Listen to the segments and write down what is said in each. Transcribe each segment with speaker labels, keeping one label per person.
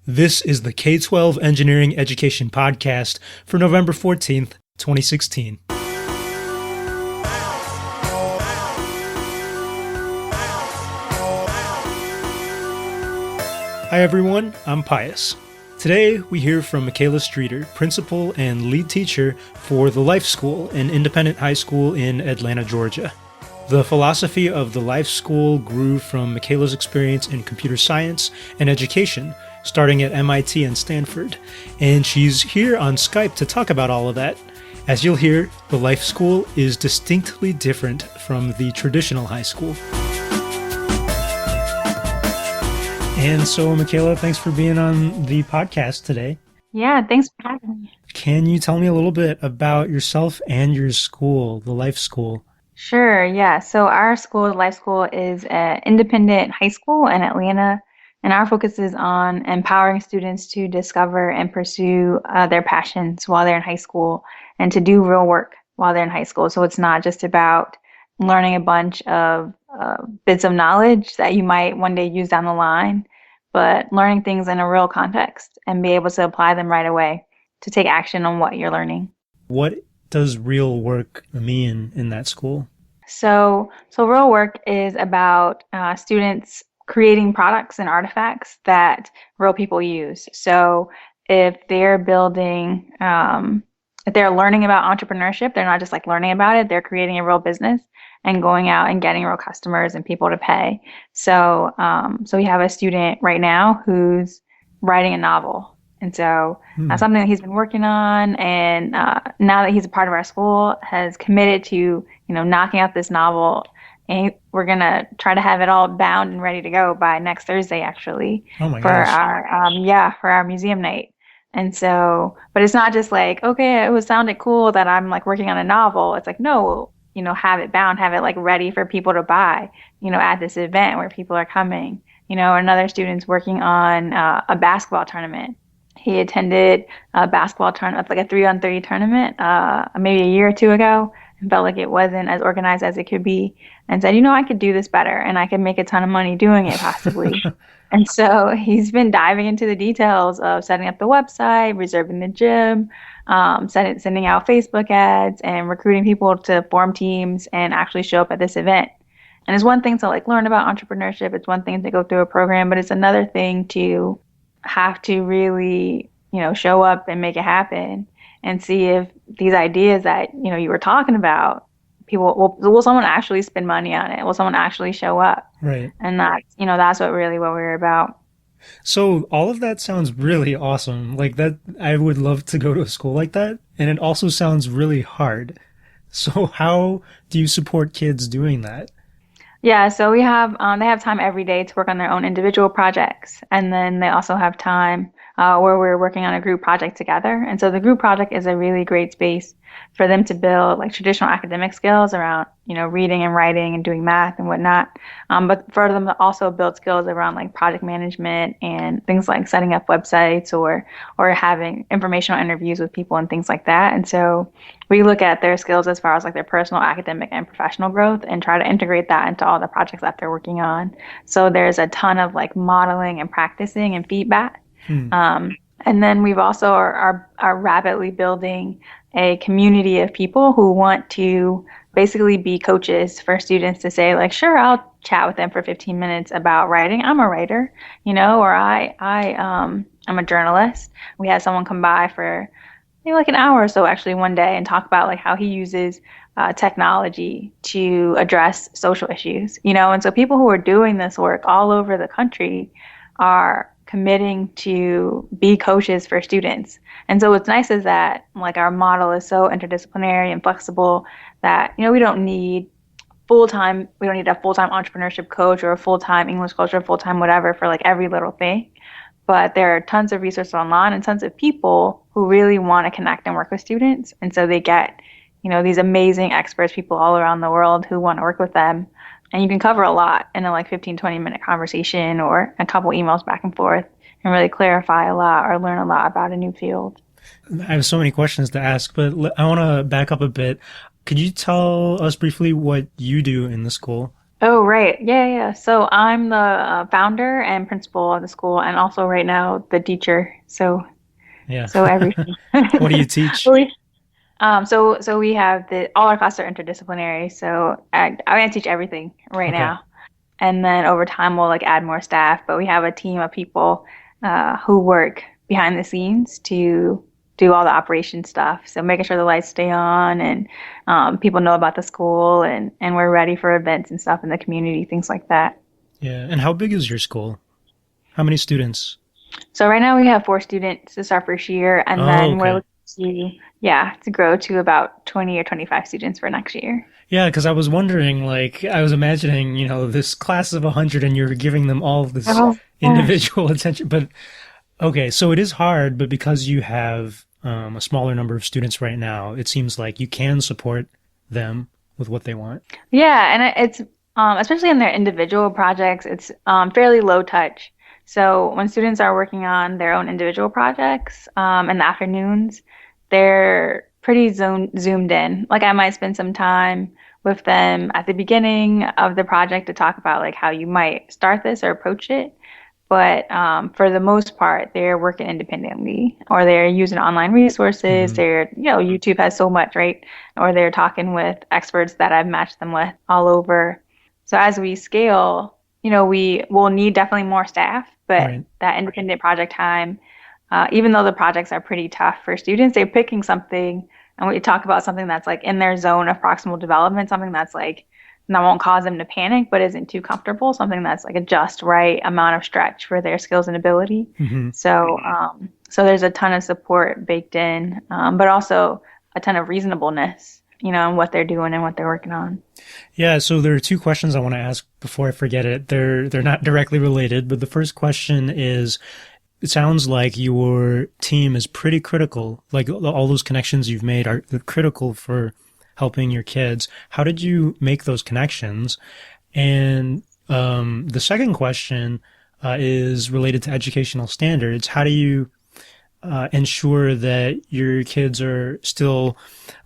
Speaker 1: This is the K-12 Engineering Education Podcast for November 14th, 2016. Hi everyone, I'm Pius. Today we hear from Mikala Streeter, principal and lead teacher for the Life School, an independent high school in Atlanta, Georgia. The philosophy of the Life School grew from Mikala's experience in computer science and education, starting at MIT and Stanford, and she's here on Skype to talk about all of that. As you'll hear, the Life School is distinctly different from the traditional high school. And so, Mikala, thanks for being on the podcast today.
Speaker 2: Yeah, thanks for having me.
Speaker 1: Can you tell me a little bit about yourself and your school, the Life School?
Speaker 2: Sure, yeah. So our school, the Life School, is an independent high school in Atlanta, and our focus is on empowering students to discover and pursue their passions while they're in high school and to do real work while they're in high school. So it's not just about learning a bunch of bits of knowledge that you might one day use down the line, but learning things in a real context and be able to apply them right away to take action on what you're learning.
Speaker 1: What does real work mean in that school?
Speaker 2: So real work is about students creating products and artifacts that real people use. So if they're building, if they're learning about entrepreneurship, they're not just like learning about it, they're creating a real business and going out and getting real customers and people to pay. So we have a student right now who's writing a novel. And so that's something that he's been working on. And now that he's a part of our school, has committed to, knocking out this novel. And we're going to try to have it all bound and ready to go by next Thursday, actually, for our museum night. And so, but it's not just like, okay, it sounded cool that I'm like working on a novel. It's like, no, have it bound, have it like ready for people to buy, at this event where people are coming. Another student's working on a basketball tournament. He attended a basketball tournament, like a 3-on-3 tournament, maybe a year or two ago, and felt like it wasn't as organized as it could be, and said, I could do this better, and I could make a ton of money doing it, possibly. And so he's been diving into the details of setting up the website, reserving the gym, sending out Facebook ads, and recruiting people to form teams and actually show up at this event. And it's one thing to like learn about entrepreneurship. It's one thing to go through a program, but it's another thing to have to really, show up and make it happen and see if these ideas that, you were talking about, will someone actually spend money on it? Will someone actually show up?
Speaker 1: Right.
Speaker 2: And that's what we're about.
Speaker 1: So all of that sounds really awesome. Like that, I would love to go to a school like that. And it also sounds really hard. So how do you support kids doing that?
Speaker 2: Yeah, so we have they have time every day to work on their own individual projects, and then they also have time where we're working on a group project together. And so the group project is a really great space for them to build like traditional academic skills around, reading and writing and doing math and whatnot. But for them to also build skills around like project management and things like setting up websites or having informational interviews with people and things like that. And so we look at their skills as far as like their personal, academic, and professional growth and try to integrate that into all the projects that they're working on. So there's a ton of like modeling and practicing and feedback. And then we've also are rapidly building a community of people who want to basically be coaches for students to say like, sure, I'll chat with them for 15 minutes about writing. I'm a writer, or I'm a journalist. We had someone come by for maybe like an hour or so actually one day and talk about like how he uses technology to address social issues, and so people who are doing this work all over the country are committing to be coaches for students. And so what's nice is that like our model is so interdisciplinary and flexible that, we don't need a full-time entrepreneurship coach or a full-time English coach or full-time whatever for like every little thing. But there are tons of resources online and tons of people who really want to connect and work with students. And so they get, these amazing experts, people all around the world who want to work with them. And you can cover a lot in a like 15-20 minute conversation or a couple emails back and forth and really clarify a lot or learn a lot about a new field.
Speaker 1: I have so many questions to ask, but I want to back up a bit. Could you tell us briefly what you do in the school?
Speaker 2: Oh, right. Yeah, yeah. So I'm the founder and principal of the school, and also right now the teacher.
Speaker 1: Yeah.
Speaker 2: So everything.
Speaker 1: What do you teach?
Speaker 2: We- so we have the all our classes are interdisciplinary. So I teach everything right
Speaker 1: Okay.
Speaker 2: now, and then over time we'll like add more staff. But we have a team of people who work behind the scenes to do all the operation stuff. So making sure the lights stay on and people know about the school and we're ready for events and stuff in the community, things like that.
Speaker 1: Yeah. And how big is your school? How many students?
Speaker 2: So right now we have 4 students. This is our first year, and
Speaker 1: Oh,
Speaker 2: then we're
Speaker 1: okay.
Speaker 2: looking to grow to about 20 or 25 students for next year.
Speaker 1: Yeah, because I was wondering, like, I was imagining, this class of 100 and you're giving them all this
Speaker 2: Oh gosh.
Speaker 1: individual attention. But okay, so it is hard, but because you have a smaller number of students right now, it seems like you can support them with what they want.
Speaker 2: Yeah, and it's especially in their individual projects, it's fairly low touch. So when students are working on their own individual projects in the afternoons, they're pretty zoomed in. Like I might spend some time with them at the beginning of the project to talk about like how you might start this or approach it. But for the most part, they're working independently or they're using online resources.
Speaker 1: Hmm.
Speaker 2: YouTube has so much, right? Or they're talking with experts that I've matched them with all over. So as we scale, we will need definitely more staff, but
Speaker 1: Right.
Speaker 2: that independent project time, even though the projects are pretty tough for students, they're picking something and we talk about something that's like in their zone of proximal development, something that's like that won't cause them to panic, but isn't too comfortable, something that's like a just right amount of stretch for their skills and ability.
Speaker 1: Hmm.
Speaker 2: So there's a ton of support baked in, but also a ton of reasonableness, in what they're doing and what they're working on.
Speaker 1: Yeah, so there are two questions I want to ask before I forget it. They're not directly related, but the first question is it sounds like your team is pretty critical. Like all those connections you've made are they're critical for helping your kids. How did you make those connections? And the second question is related to educational standards. How do you ensure that your kids are still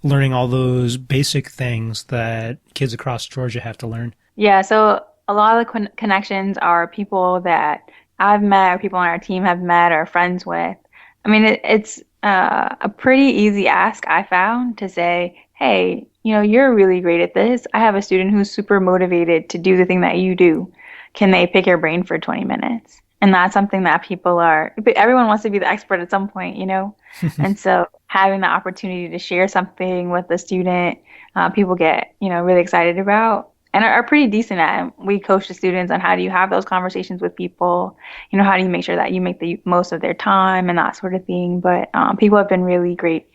Speaker 1: learning all those basic things that kids across Georgia have to learn?
Speaker 2: Yeah, so a lot of the connections are people that I've met or people on our team have met or friends with. I mean, it's a pretty easy ask I found to say, hey, you're really great at this. I have a student who's super motivated to do the thing that you do. Can they pick your brain for 20 minutes? And that's something that everyone wants to be the expert at some point. And so having the opportunity to share something with the student, people get, really excited about and are pretty decent at it. We coach the students on how do you have those conversations with people, how do you make sure that you make the most of their time and that sort of thing. But people have been really great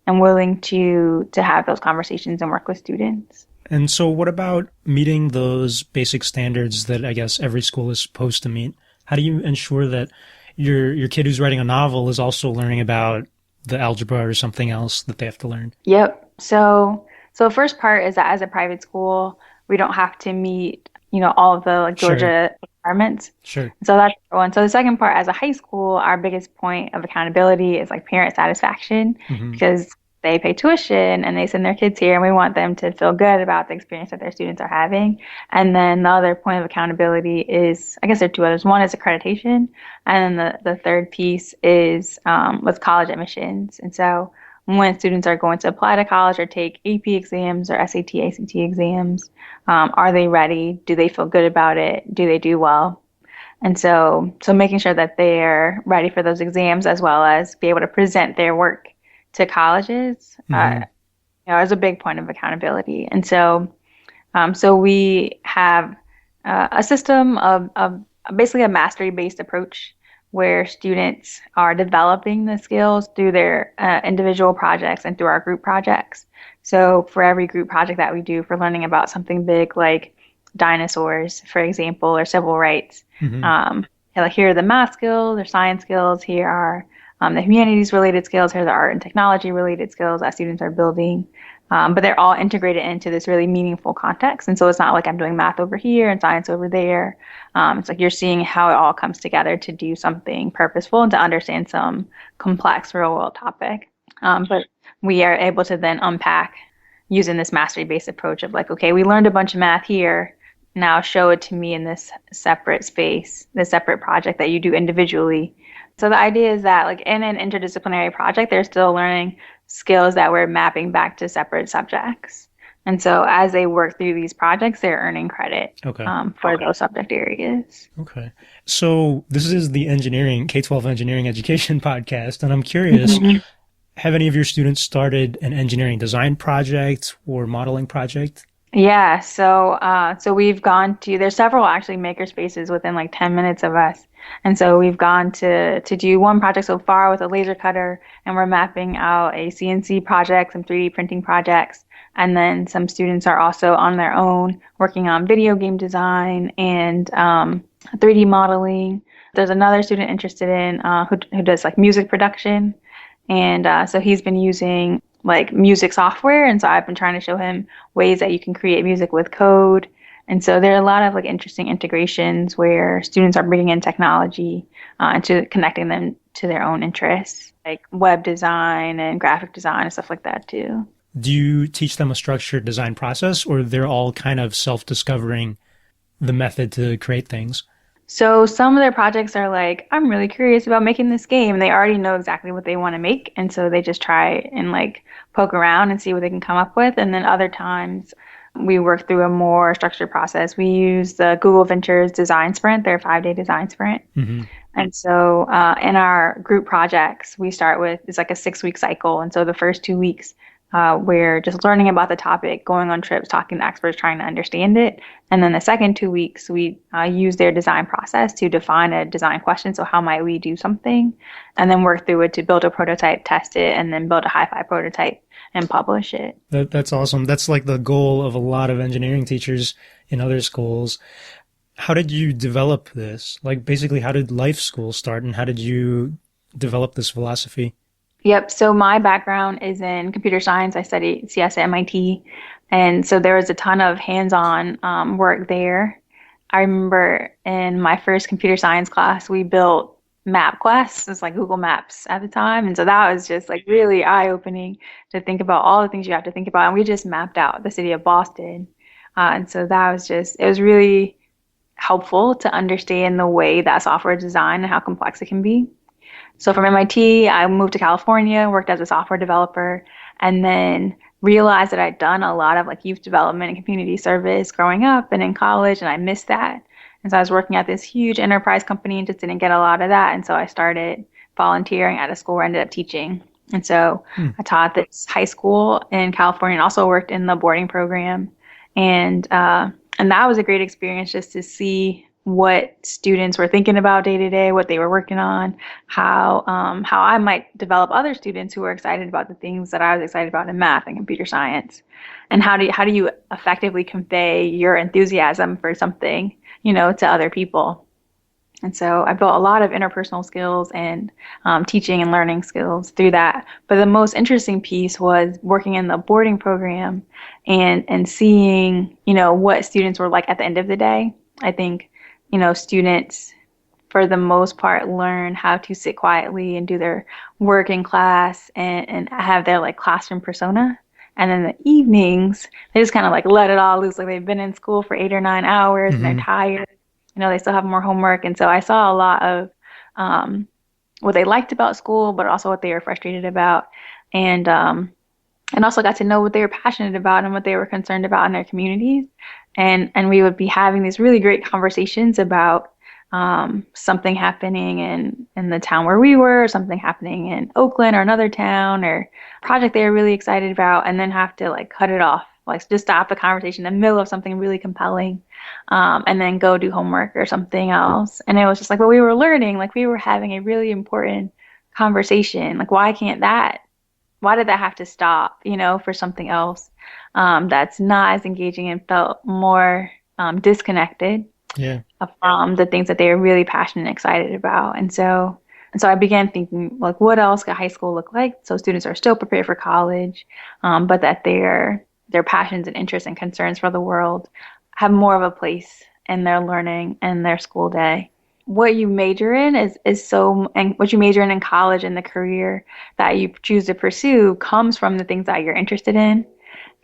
Speaker 2: and willing to have those conversations and work with students.
Speaker 1: And so what about meeting those basic standards that I guess every school is supposed to meet? How do you ensure that your kid who's writing a novel is also learning about the algebra or something else that they have to learn?
Speaker 2: Yep. So first part is that as a private school, we don't have to meet, all of the like
Speaker 1: Sure,
Speaker 2: Georgia requirements.
Speaker 1: sure.
Speaker 2: So that's one. So the second part, as a high school, our biggest point of accountability is like parent satisfaction
Speaker 1: Hmm.
Speaker 2: because they pay tuition and they send their kids here and we want them to feel good about the experience that their students are having. And then the other point of accountability is, I guess there are two others. One is accreditation, and then the third piece is with college admissions. And so when students are going to apply to college or take AP exams or SAT, ACT exams, are they ready? Do they feel good about it? Do they do well? And so making sure that they're ready for those exams as well as be able to present their work to colleges,
Speaker 1: Hmm.
Speaker 2: is a big point of accountability. And so we have a system of basically a mastery-based approach where students are developing the skills through their individual projects and through our group projects. So for every group project that we do, for learning about something big like dinosaurs, for example, or civil rights,
Speaker 1: Hmm.
Speaker 2: um, like here are the math skills or science skills, here are the humanities related skills, here are the art and technology related skills that students are building. But they're all integrated into this really meaningful context. And so it's not like I'm doing math over here and science over there. It's like you're seeing how it all comes together to do something purposeful and to understand some complex real world topic. But we are able to then unpack using this mastery based approach of like, okay, we learned a bunch of math here. now show it to me in this separate space, this separate project that you do individually. So the idea is that like in an interdisciplinary project, they're still learning skills that we're mapping back to separate subjects. And so as they work through these projects, they're earning credit for those subject areas.
Speaker 1: Okay. So this is the engineering, K-12 engineering education podcast, and I'm curious, have any of your students started an engineering design project or modeling project?
Speaker 2: Yeah, so we've gone to, there's several actually maker spaces within like 10 minutes of us. And so we've gone to do one project so far with a laser cutter, and we're mapping out a CNC project, some 3D printing projects. And then some students are also on their own working on video game design and 3D modeling. There's another student interested in who does like music production. And so he's been using like music software. And so I've been trying to show him ways that you can create music with code. And so there are a lot of like interesting integrations where students are bringing in technology and to connecting them to their own interests, like web design and graphic design and stuff like that too.
Speaker 1: Do you teach them a structured design process, or they're all kind of self-discovering the method to create things?
Speaker 2: So some of their projects are like, I'm really curious about making this game. And they already know exactly what they want to make. And so they just try and like poke around and see what they can come up with. And then other times we work through a more structured process. We use the Google Ventures design sprint, their 5-day design sprint. Mm-hmm. And so in our group projects, we start with, it's like a 6-week cycle. And so the first 2 weeks, we're just learning about the topic, going on trips, talking to experts, trying to understand it. And then the second 2 weeks, we use their design process to define a design question. So how might we do something? And then work through it to build a prototype, test it, and then build a hi-fi prototype and publish it.
Speaker 1: That's awesome. That's like the goal of a lot of engineering teachers in other schools. How did you develop this? Like basically, how did life school start, and how did you develop this philosophy?
Speaker 2: Yep. So my background is in computer science. I studied CS at MIT. And so there was a ton of hands-on work there. I remember in my first computer science class, we built MapQuest. It was like Google Maps at the time. And so that was just like really eye-opening to think about all the things you have to think about. And we just mapped out the city of Boston. And so that was just, it was really helpful to understand the way that software is designed and how complex it can be. So from MIT, I moved to California, worked as a software developer, and then realized that I'd done a lot of like youth development and community service growing up and in college, and I missed that. And so I was working at this huge enterprise company and just didn't get a lot of that. And so I started volunteering at a school where I ended up teaching. And so I taught this high school in California and also worked in the boarding program. And that was a great experience just to see what students were thinking about day to day, what they were working on, how I might develop other students who were excited about the things that I was excited about in math and computer science, and how do you effectively convey your enthusiasm for something, to other people. And so I built a lot of interpersonal skills and teaching and learning skills through that. But the most interesting piece was working in the boarding program and seeing, what students were like at the end of the day. I think students, for the most part, learn how to sit quietly and do their work in class and have their like classroom persona. And then the evenings, they just kind of like let it all loose. Like they've been in school for 8 or 9 hours and they're tired. They still have more homework. And so I saw a lot of what they liked about school, but also what they were frustrated about. And also got to know what they were passionate about and what they were concerned about in their communities. And we would be having these really great conversations about something happening in the town where we were, or something happening in Oakland or another town, or a project they were really excited about, and then have to like cut it off, like just stop the conversation in the middle of something really compelling, and then go do homework or something else. And it was just like, well, we were learning, like we were having a really important conversation. Like, why did that have to stop, for something else that's not as engaging and felt more disconnected from the things that they were really passionate and excited about. And so I began thinking, like, what else could high school look like? So students are still prepared for college, but that their passions and interests and concerns for the world have more of a place in their learning and their school day. What you major in and what you major in college and the career that you choose to pursue comes from the things that you're interested in.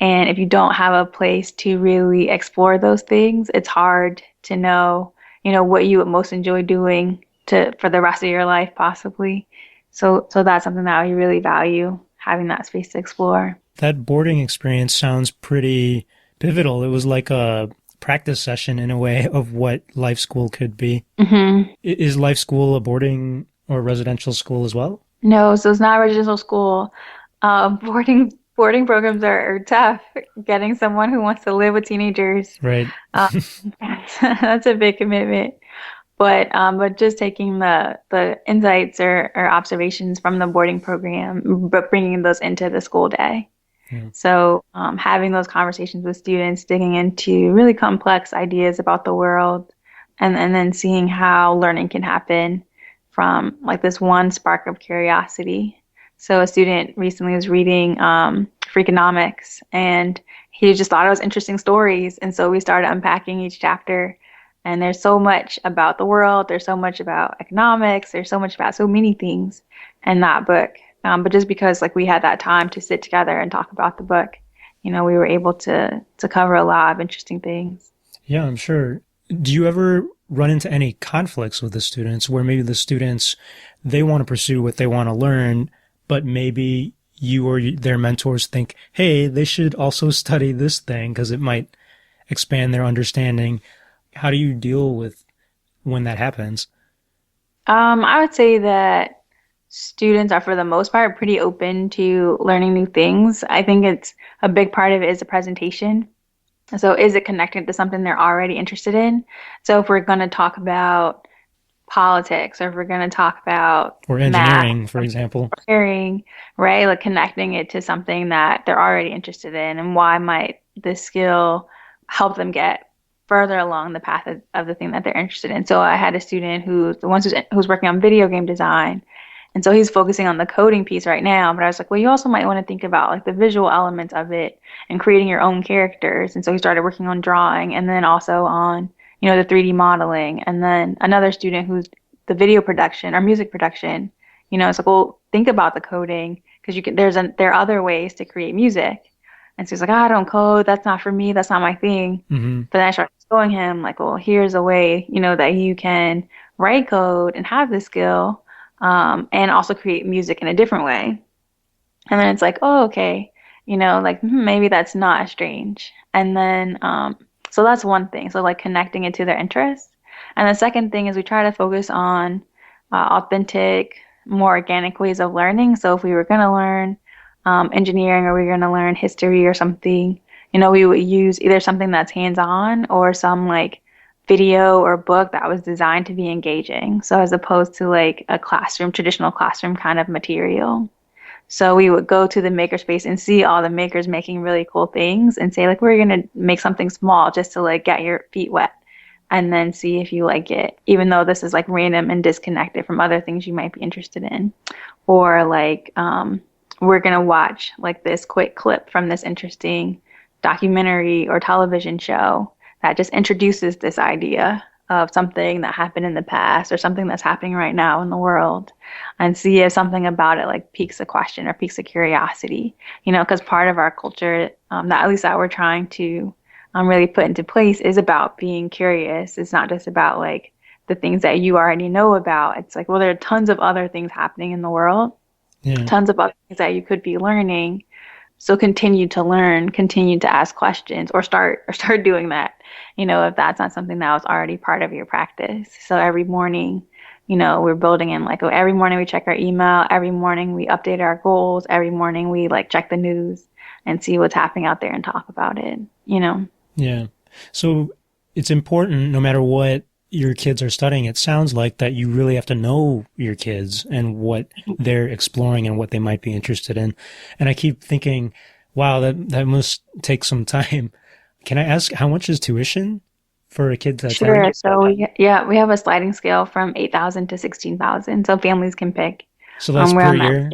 Speaker 2: And if you don't have a place to really explore those things, it's hard to know, what you would most enjoy doing for the rest of your life, possibly. So that's something that I really value, having that space to explore.
Speaker 1: That boarding experience sounds pretty pivotal. It was like a practice session in a way of what life school could be.
Speaker 2: Hmm.
Speaker 1: Is life school a boarding or residential school as well?
Speaker 2: No, so it's not residential school. Boarding programs are tough. Getting someone who wants to live with teenagers,
Speaker 1: Right.
Speaker 2: um, that's a big commitment. But just taking the insights or observations from the boarding program, but bringing those into the school day.
Speaker 1: Yeah.
Speaker 2: So having those conversations with students, digging into really complex ideas about the world, and then seeing how learning can happen from like this one spark of curiosity. So a student recently was reading Freakonomics, and he just thought it was interesting stories. And so we started unpacking each chapter. And there's so much about the world. There's so much about economics. There's so much about so many things in that book. But just because like we had that time to sit together and talk about the book, we were able to cover a lot of interesting things.
Speaker 1: Yeah, I'm sure. Do you ever run into any conflicts with the students where maybe the students, they want to pursue what they want to learn, but maybe you or their mentors think, hey, they should also study this thing because it might expand their understanding? How do you deal with when that happens?
Speaker 2: I would say that students are, for the most part, pretty open to learning new things. I think it's a big part of it is the presentation. So is it connected to something they're already interested in? So if we're going to talk about politics, or if we're going to talk about
Speaker 1: Or
Speaker 2: math,
Speaker 1: engineering, for example.
Speaker 2: engineering, right? Like connecting it to something that they're already interested in, and why might this skill help them get further along the path of the thing that they're interested in. So I had a student who's working on video game design. And so he's focusing on the coding piece right now. But I was like, well, you also might want to think about like the visual elements of it and creating your own characters. And so he started working on drawing, and then also on, the 3D modeling. And then another student who's the video production or music production, it's like, well, think about the coding, because there are other ways to create music. And so he's like, I don't code. That's not for me. That's not my thing.
Speaker 1: Mm-hmm.
Speaker 2: But then I started showing him like, well, here's a way, that you can write code and have this skill, and also create music in a different way. And then it's like, oh, okay, like maybe that's not as strange. And then, so that's one thing. So like connecting it to their interests. And the second thing is we try to focus on authentic, more organic ways of learning. So if we were going to learn engineering, or we're going to learn history or something, we would use either something that's hands-on or some like video or book that was designed to be engaging. So as opposed to like a traditional classroom kind of material. So we would go to the makerspace and see all the makers making really cool things and say like, we're going to make something small just to like get your feet wet, and then see if you like it, even though this is like random and disconnected from other things you might be interested in. Or like, we're going to watch like this quick clip from this interesting documentary or television show that just introduces this idea of something that happened in the past or something that's happening right now in the world, and see if something about it like piques a question or piques a curiosity, because part of our culture, that at least that we're trying to really put into place, is about being curious. It's not just about like the things that you already know about. It's like, well, there are tons of other things happening in the world. Yeah. Tons of other things that you could be learning. So continue to learn, continue to ask questions, or start doing that, if that's not something that was already part of your practice. So every morning, we're building in like, every morning we check our email, every morning we update our goals, every morning we like check the news and see what's happening out there and talk about it,
Speaker 1: Yeah. So it's important, no matter what your kids are studying, it sounds like that you really have to know your kids and what they're exploring and what they might be interested in. And I keep thinking, wow, that must take some time. Can I ask, how much is tuition for a kid that's
Speaker 2: Sure. So we have a sliding scale from 8,000 to 16,000. So families can pick.
Speaker 1: So that's per year?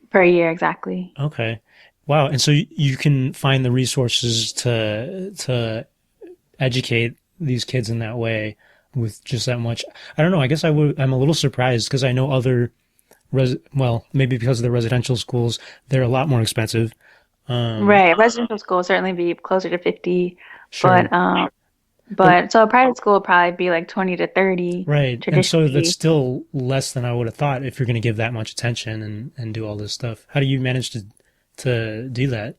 Speaker 2: Per year, exactly.
Speaker 1: Okay. Wow. And so you can find the resources to educate these kids in that way with just that much. I don't know. I guess I'm a little surprised because I know other, maybe because of the residential schools, they're a lot more expensive.
Speaker 2: Right. Residential school will certainly be closer to 50,
Speaker 1: Sure.
Speaker 2: but
Speaker 1: But
Speaker 2: so a private school would probably be like 20 to 30
Speaker 1: right. And so that's
Speaker 2: traditionally.
Speaker 1: still less than I would have thought if you're going to give that much attention and do all this stuff. How do you manage to do that?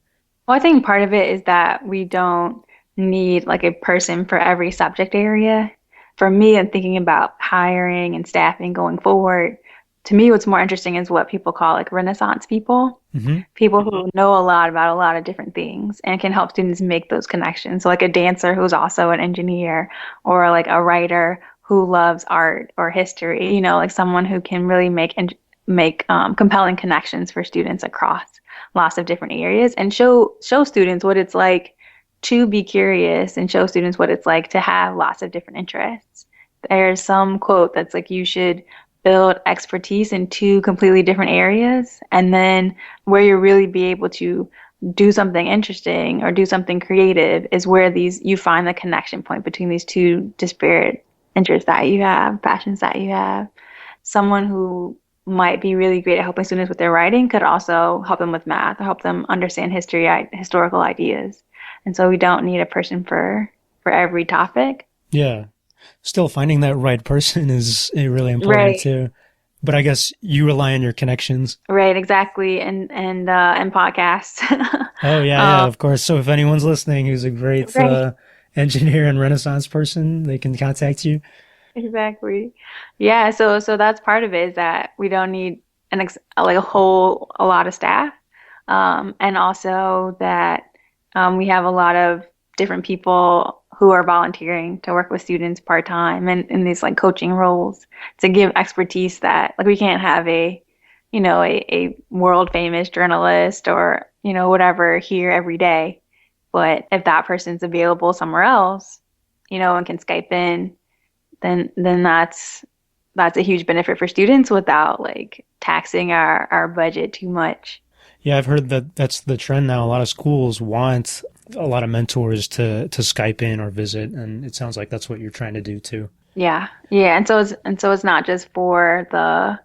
Speaker 2: Well, I think part of it is that we don't need like a person for every subject area. For me, and thinking about hiring and staffing going forward, to me, what's more interesting is what people call like Renaissance people.
Speaker 1: Hmm.
Speaker 2: People who know a lot about a lot of different things and can help students make those connections. So like a dancer who's also an engineer, or like a writer who loves art or history, like someone who can really make compelling connections for students across lots of different areas and show students what it's like to be curious and show students what it's like to have lots of different interests. There's some quote that's like you should build expertise in two completely different areas, and then where you really be able to do something interesting or do something creative is where these you find the connection point between these two disparate interests that you have, passions that you have. Someone who might be really great at helping students with their writing could also help them with math or help them understand historical ideas. And so we don't need a person for every topic.
Speaker 1: Yeah. Still finding that right person is really important
Speaker 2: Right.
Speaker 1: too. But I guess you rely on your connections.
Speaker 2: Right, exactly. And podcasts.
Speaker 1: Oh yeah, yeah,
Speaker 2: Um,
Speaker 1: of course. So if anyone's listening who's a great
Speaker 2: right,
Speaker 1: engineer and Renaissance person, they can contact you.
Speaker 2: exactly. Yeah, so that's part of it is that we don't need like a lot of staff. And also that we have a lot of different people who are volunteering to work with students part-time and in these like coaching roles to give expertise that like we can't have a world famous journalist or whatever here every day. But if that person's available somewhere else, and can Skype in, then that's a huge benefit for students without like taxing our budget too much.
Speaker 1: Yeah, I've heard that that's the trend now. A lot of schools want a lot of mentors to Skype in or visit, and it sounds like that's what you're trying to do too.
Speaker 2: Yeah. Yeah. And so it's not just for the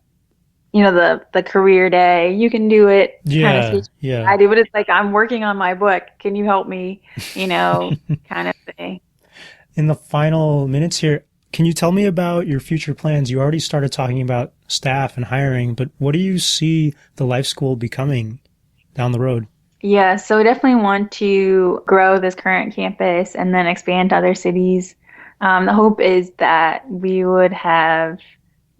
Speaker 2: career day. You can do it kind of
Speaker 1: Yeah,
Speaker 2: see
Speaker 1: yeah.
Speaker 2: I do, but it's like I'm working on my book. Can you help me? Kind of thing.
Speaker 1: In the final minutes here, can you tell me about your future plans? You already started talking about staff and hiring, but what do you see the life school becoming down the road?
Speaker 2: Yeah, so we definitely want to grow this current campus and then expand to other cities. The hope is that we would have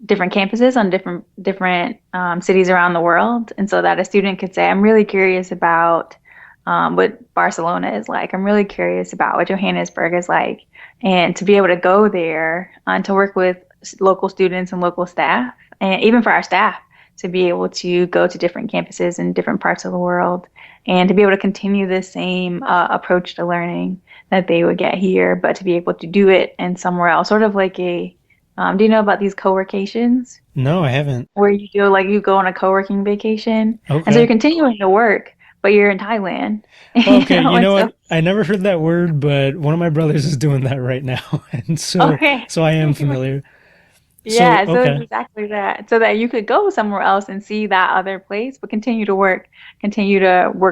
Speaker 2: different campuses on different cities around the world, and so that a student could say, "I'm really curious about what Barcelona is like. I'm really curious about what Johannesburg is like," and to be able to go there and to work with local students and local staff, and even for our staff to be able to go to different campuses in different parts of the world and to be able to continue the same approach to learning that they would get here, but to be able to do it in somewhere else, sort of like do you know about these co-workations
Speaker 1: No, I haven't.
Speaker 2: where you go on a co-working vacation, and so you're
Speaker 1: Okay.
Speaker 2: continuing to work, but you're in Thailand,
Speaker 1: Okay, you
Speaker 2: and
Speaker 1: know
Speaker 2: so
Speaker 1: what? I never heard that word, but one of my brothers is doing that right now, and so
Speaker 2: okay.
Speaker 1: so I am familiar. So,
Speaker 2: Yeah, so it's
Speaker 1: okay.
Speaker 2: exactly that. So that you could go somewhere else and see that other place, but continue to work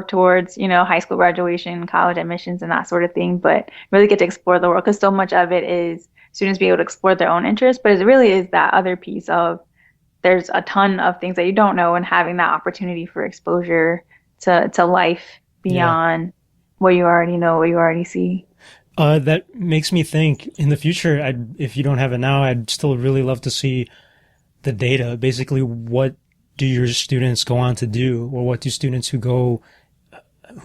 Speaker 2: towards, high school graduation, college admissions, and that sort of thing, but really get to explore the world because so much of it is students be able to explore their own interests, but it really is that other piece of there's a ton of things that you don't know and having that opportunity for exposure to life
Speaker 1: Yeah.
Speaker 2: beyond what you already know, what you already see.
Speaker 1: That makes me think in the future, if you don't have it now, I'd still really love to see the data. Basically, what do your students go on to do, or what do students who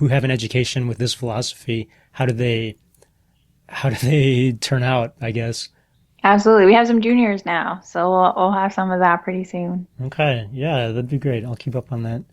Speaker 1: have an education with this philosophy, how do they turn out, I guess?
Speaker 2: Absolutely. We have some juniors now, so we'll have some of that pretty soon.
Speaker 1: Okay, yeah, that'd be great. I'll keep up on that.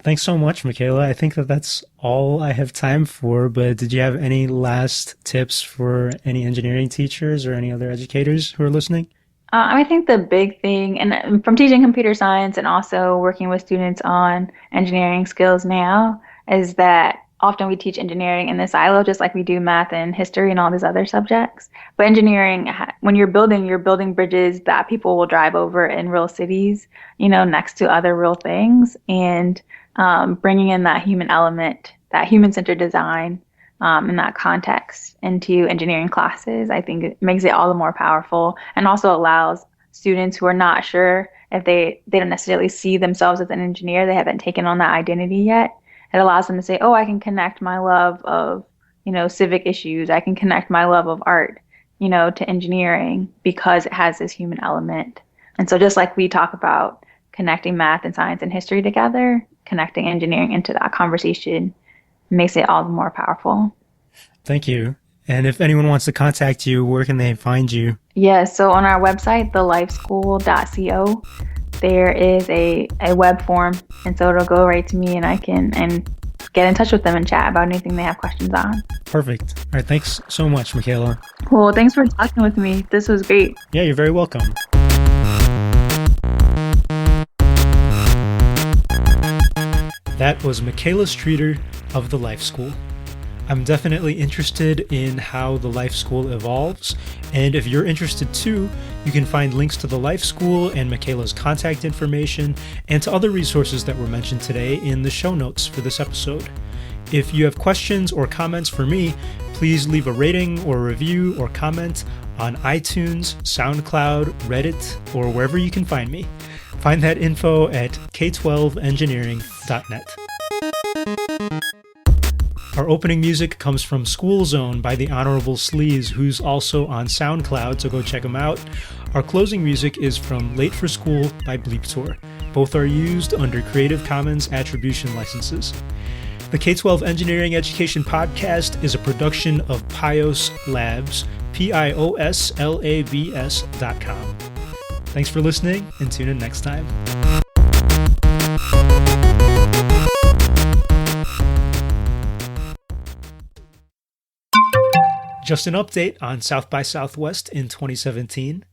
Speaker 1: Thanks so much, Michaela. I think that that's all I have time for, but did you have any last tips for any engineering teachers or any other educators who are listening?
Speaker 2: I think the big thing, and from teaching computer science and also working with students on engineering skills now, is that often we teach engineering in the silo, just like we do math and history and all these other subjects. But engineering, when you're building bridges that people will drive over in real cities, next to other real things, and bringing in that human element, that human-centered design, in that context into engineering classes, I think it makes it all the more powerful and also allows students who are not sure if they don't necessarily see themselves as an engineer, they haven't taken on that identity yet. It allows them to say, oh, I can connect my love of, civic issues. I can connect my love of art, to engineering because it has this human element. And so just like we talk about connecting math and science and history together, connecting engineering into that conversation makes it all the more powerful.
Speaker 1: Thank you. And if anyone wants to contact you, where can they find you?
Speaker 2: Yeah, so on our website, thelifeschool.co, there is a web form, and so it'll go right to me, and I can get in touch with them and chat about anything they have questions on.
Speaker 1: Perfect. All right, thanks so much, Mikala.
Speaker 2: Cool. Thanks for talking with me. This was great.
Speaker 1: Yeah, you're very welcome. That was Mikala Streeter of the Life School. I'm definitely interested in how the Life School evolves, and if you're interested too, you can find links to the Life School and Mikala's contact information and to other resources that were mentioned today in the show notes for this episode. If you have questions or comments for me, please leave a rating or review or comment on iTunes, SoundCloud, Reddit, or wherever you can find me. Find that info at k12engineering.net. Our opening music comes from School Zone by the Honorable Sleaze, who's also on SoundCloud, so go check him out. Our closing music is from Late for School by Bleep Tour. Both are used under Creative Commons Attribution licenses. The K-12 Engineering Education Podcast is a production of Pios Labs, PIOSLABS.com. Thanks for listening, and tune in next time. Just an update on South by Southwest in 2017.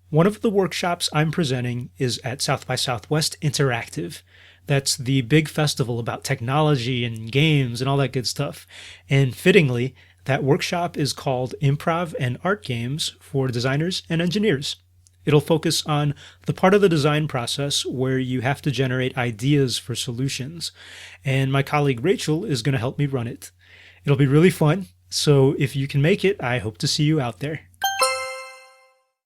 Speaker 1: One of the workshops I'm presenting is at South by Southwest Interactive. That's the big festival about technology and games and all that good stuff. And fittingly, that workshop is called Improv and Art Games for Designers and Engineers. It'll focus on the part of the design process where you have to generate ideas for solutions. And my colleague Rachel is going to help me run it. It'll be really fun. So if you can make it, I hope to see you out there.